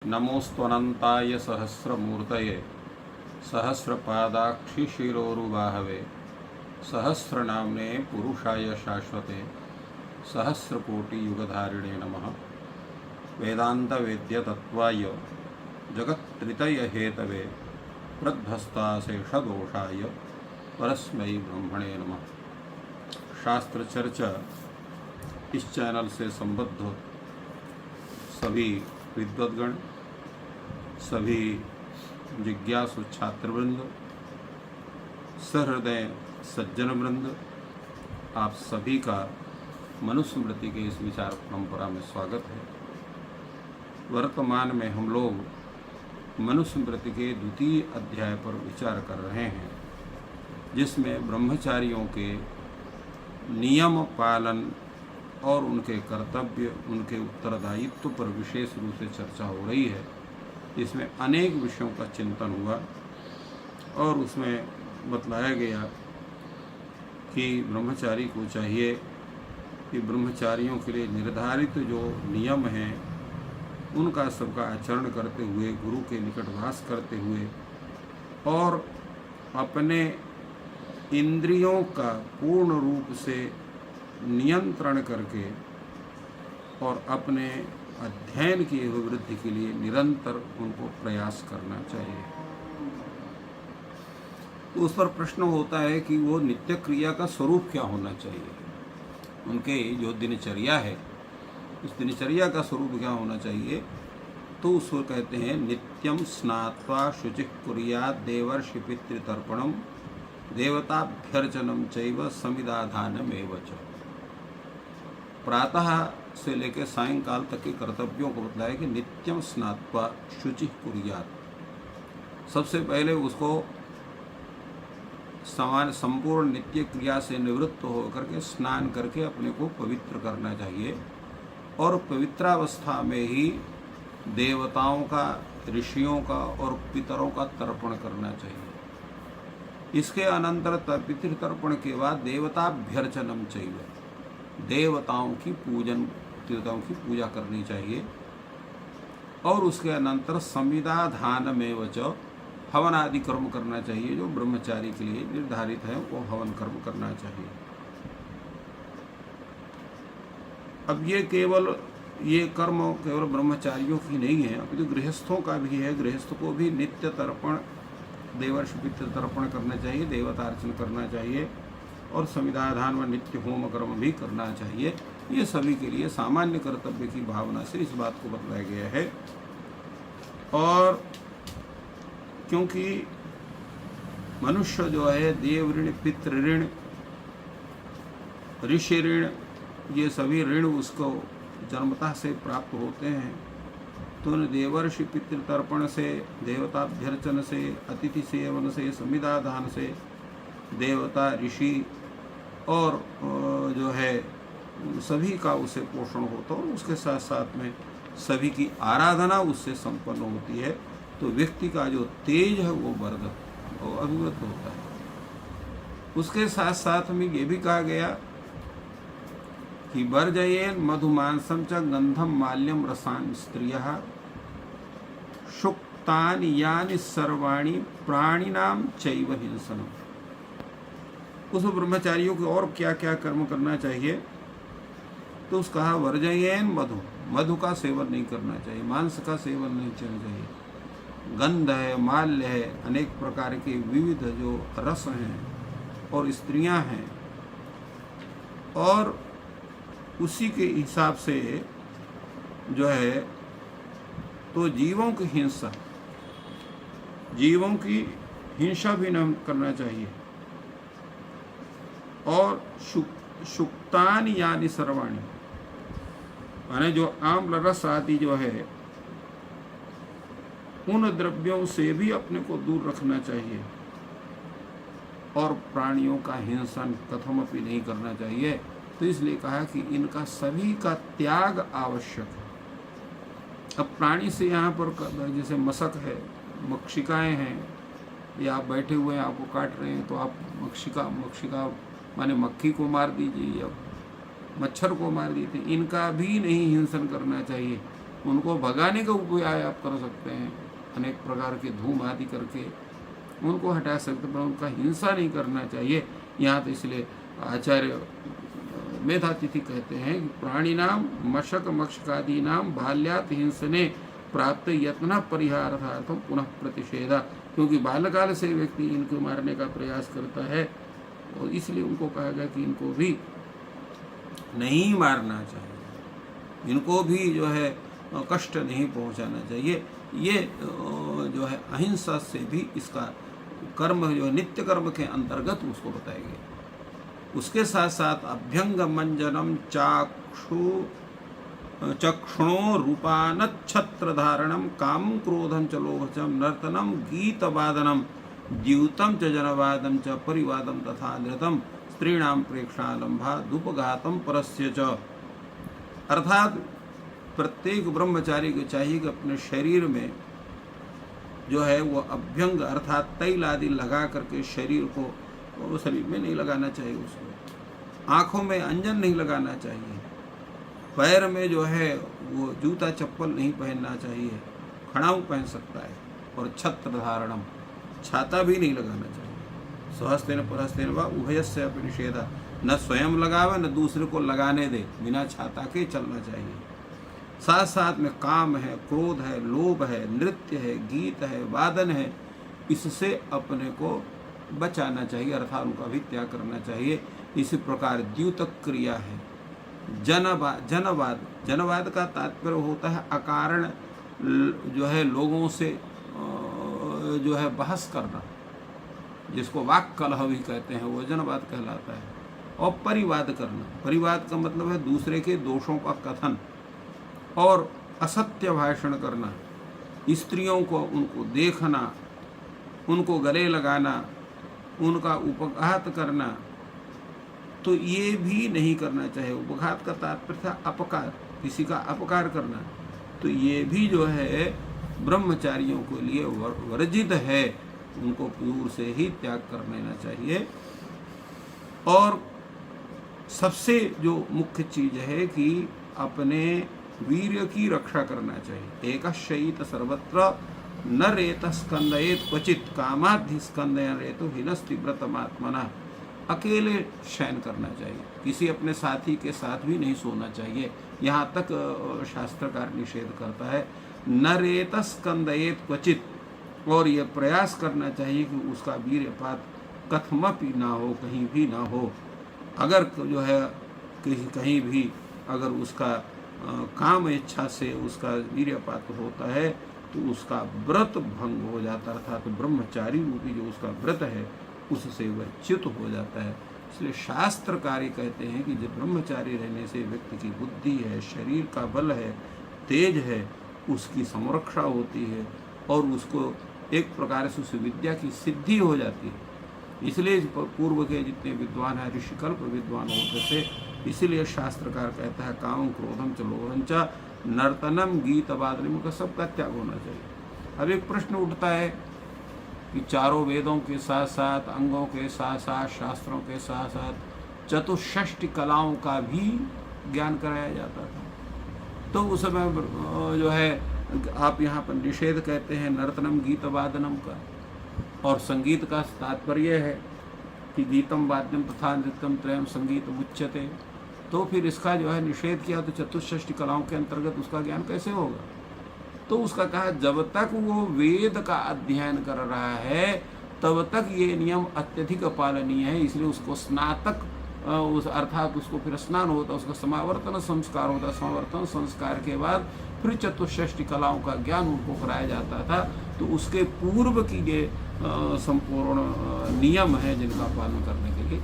नमोऽस्त्वनन्ताय सहस्रमूर्तये सहस्रपादाक्षिशिरोरुबाहवे सहस्रनाम्ने पुरुषाय शाश्वते सहस्रकोटियुगधारिणे नमः। वेदान्तवेद्यतत्त्वाय जगत्त्रितयहेतवे प्रध्वस्ताशेषदोषाय परस्मै ब्रह्मणे नमः। शास्त्र चर्चा इस चैनल से संबद्ध सभी विद्वद्गण, सभी जिज्ञासु छात्रवृंद, सहृदय सज्जन वृंद, आप सभी का मनुस्मृति के इस विचार परंपरा में स्वागत है। वर्तमान में हम लोग मनुस्मृति के द्वितीय अध्याय पर विचार कर रहे हैं, जिसमें ब्रह्मचारियों के नियम पालन और उनके कर्तव्य, उनके उत्तरदायित्व पर विशेष रूप से चर्चा हो रही है। इसमें अनेक विषयों का चिंतन हुआ और उसमें बतलाया गया कि ब्रह्मचारी को चाहिए कि ब्रह्मचारियों के लिए निर्धारित जो नियम हैं उनका सबका आचरण करते हुए, गुरु के निकट वास करते हुए और अपने इंद्रियों का पूर्ण रूप से नियंत्रण करके और अपने अध्ययन की अभिवृद्धि के लिए निरंतर उनको प्रयास करना चाहिए। तो उस पर प्रश्न होता है कि वो नित्य क्रिया का स्वरूप क्या होना चाहिए, उनके जो दिनचर्या है उस दिनचर्या का स्वरूप क्या होना चाहिए। तो उसको कहते हैं नित्यम स्नात्वा शुचिः कुर्यात् देवर्षि पितृतर्पणम देवताभ्यर्चनम चैव समिदाधानमेव च। प्रातः से लेकर सायंकाल तक के कर्तव्यों को बतलाया कि नित्यम स्नात्वा शुचिः कुर्यात्। सबसे पहले उसको संपूर्ण नित्य क्रिया से निवृत्त होकर के स्नान करके अपने को पवित्र करना चाहिए और पवित्रावस्था में ही देवताओं का, ऋषियों का और पितरों का तर्पण करना चाहिए। इसके अनंतर पितृतर्पण के बाद देवताभ्यर्चनम चाहिए, देवताओं की पूजा करनी चाहिए और उसके अनंतर संविदाधानमेव च, हवन आदि कर्म करना चाहिए जो ब्रह्मचारी के लिए निर्धारित है, वो हवन कर्म करना चाहिए। अब ये कर्म केवल ब्रह्मचारियों की नहीं है, अभी तो गृहस्थों का भी है। गृहस्थ को भी नित्य तर्पण, देवर्षि पितृ तर्पण करना चाहिए, देवतार्चन करना चाहिए और संविदाधान में नित्य होम कर्म भी करना चाहिए। ये सभी के लिए सामान्य कर्तव्य की भावना से इस बात को बतलाया गया है। और क्योंकि मनुष्य जो है देव ऋण, पितृ ऋण, ऋषि ऋण, ये सभी ऋण उसको जन्मतः से प्राप्त होते हैं। तो देवर्षि पितृतर्पण से, देवताभ्यर्चन से, अतिथि सेवन से, संविदाधान से देवता, ऋषि और जो है सभी का उससे पोषण होता है और उसके साथ साथ में सभी की आराधना उससे संपन्न होती है। तो व्यक्ति का जो तेज है वो वर्धत, वो अभिवृद्ध होता है। उसके साथ साथ में ये भी कहा गया कि वर्जयेन मधुमांसम च गंधम माल्यम रसान् स्त्रियः शुक्तानि यानि सर्वाणि प्राणिनां चैव हिंसनम्। उस ब्रह्मचारियों को और क्या क्या कर्म करना चाहिए, तो उसका कहा वर्जयेन मधु का सेवन नहीं करना चाहिए, मांस का सेवन नहीं करना चाहिए। गंध है, माल्य है, अनेक प्रकार के विविध जो रस हैं और स्त्रियां हैं, और उसी के हिसाब से जो है तो जीवों की हिंसा भी नहीं करना चाहिए। और शुक्तानि यानि सर्वाणि, माने जो आम्ल रस आदि जो है उन द्रव्यों से भी अपने को दूर रखना चाहिए और प्राणियों का हिंसन कथमपि नहीं करना चाहिए। तो इसलिए कहा कि इनका सभी का त्याग आवश्यक है। अब प्राणी से यहाँ पर जैसे मशक है, मक्षिकाएं हैं, या आप बैठे हुए हैं, आपको काट रहे हैं, तो आप मक्षिका माने मक्खी को मार दीजिए या मच्छर को मार दीजिए, इनका भी नहीं हिंसन करना चाहिए। उनको भगाने का उपाय आप कर सकते हैं, अनेक प्रकार के धूम आदि करके उनको हटा सकते, पर उनका हिंसा नहीं करना चाहिए। यहाँ तो इसलिए आचार्य मेधातिथि कहते हैं कि प्राणिनाम मशक मक्षकादीनाम बाल्यात हिंसने प्राप्त यत्न परिहारार्थम पुनः प्रतिषेधा, क्योंकि बाल्यकाल से व्यक्ति इनको मारने का प्रयास करता है और इसलिए उनको कहा गया कि इनको भी नहीं मारना चाहिए, इनको भी जो है कष्ट नहीं पहुंचाना चाहिए। ये जो है अहिंसा से भी इसका कर्म जो नित्य कर्म के अंतर्गत उसको बताया गया। उसके साथ साथ अभ्यंग मंजनम चक्षुणो रूपानच्छत्र धारणम काम क्रोधम च लोभचम नर्तनम गीत वादनम द्यूतम च जनवादम च परिवादम तथा नृतम स्त्रीणाम प्रेक्षालंभा दुपघातम परस्य च। अर्थात प्रत्येक ब्रह्मचारी को चाहिए कि अपने शरीर में जो है वो अभ्यंग अर्थात तैल आदि लगा करके शरीर को, वो शरीर में नहीं लगाना चाहिए, उसको आँखों में अंजन नहीं लगाना चाहिए, पैर में जो है वो जूता चप्पल नहीं पहनना चाहिए, खड़ाऊ पहन सकता है, और छत्र धारणम छाता भी नहीं लगाना चाहिए। सहस्तेन परहस्तेन व उभयस्य अपि निषेधा, न स्वयं लगावे न दूसरे को लगाने दे, बिना छाता के चलना चाहिए। साथ साथ में काम है, क्रोध है, लोभ है, नृत्य है, गीत है, वादन है, इससे अपने को बचाना चाहिए, अर्थात उनका भी त्याग करना चाहिए। इसी प्रकार द्यूतक क्रिया है। जनवाद का तात्पर्य होता है अकारण जो है लोगों से जो है बहस करना, जिसको वाक कलह भी कहते हैं, वो जनवाद कहलाता है। और परिवाद करना, परिवाद का मतलब है दूसरे के दोषों का कथन और असत्य भाषण करना, स्त्रियों को उनको देखना, उनको गले लगाना, उनका उपघात करना, तो ये भी नहीं करना चाहिए। उपघात का तात्पर्य था अपकार, किसी का अपकार करना, तो ये भी जो है ब्रह्मचारियों के लिए वर्जित है, उनको दूर से ही त्याग कर लेना चाहिए। और सबसे जो मुख्य चीज है कि अपने वीर्य की रक्षा करना चाहिए। एक शयित सर्वत्र न रेत स्कंदयेत क्वचित कामाधि स्कंदयेतु हिनस्ति व्रतमात्मना। अकेले शयन करना चाहिए, किसी अपने साथी के साथ भी नहीं सोना चाहिए, यहाँ तक शास्त्रकार निषेध करता है। न रेत स्कंदयेत क्वचित, और यह प्रयास करना चाहिए कि उसका वीर्यपात कथमपि ना हो, कहीं भी ना हो। अगर जो है कहीं भी अगर उसका काम इच्छा से उसका वीर्यपात होता है तो उसका व्रत भंग हो जाता है, अर्थात तो ब्रह्मचारी रूपी जो उसका व्रत है उससे वह च्युत हो जाता है। इसलिए शास्त्रकारी कहते हैं कि जब ब्रह्मचारी रहने से व्यक्ति की बुद्धि है, शरीर का बल है, तेज है, उसकी संरक्षा होती है और उसको एक प्रकार से उस विद्या की सिद्धि हो जाती है। इसलिए पूर्व के जितने विद्वान हैं ऋषिकल्प विद्वान होते थे, इसीलिए शास्त्रकार कहता है काम क्रोधम च लोभम च नर्तनम गीत वादनम का सबका त्याग होना चाहिए। अब एक प्रश्न उठता है कि चारों वेदों के साथ साथ, अंगों के साथ साथ, शास्त्रों के साथ साथ चतुष्षष्टि कलाओं का भी ज्ञान कराया जाता था, तो उस समय जो है आप यहाँ पर निषेध कहते हैं नर्तनम गीत वादनम का, और संगीत का तात्पर्य है कि गीतम वाद्यम तथा नृत्यम त्रयम संगीत उच्यते, तो फिर इसका जो है निषेध किया तो चतुष्षष्टि कलाओं के अंतर्गत उसका ज्ञान कैसे होगा? तो उसका कहा जब तक वो वेद का अध्ययन कर रहा है तब तक ये नियम अत्यधिक पालनीय है, इसलिए उसको स्नातक उस अर्थात उसको फिर स्नान होता, उसका समावर्तन संस्कार होता, समावर्तन संस्कार के बाद फिर चतुष्षष्टि कलाओं का ज्ञान उनको कराया जाता था। तो उसके पूर्व की ये संपूर्ण नियम है जिनका पालन करने के लिए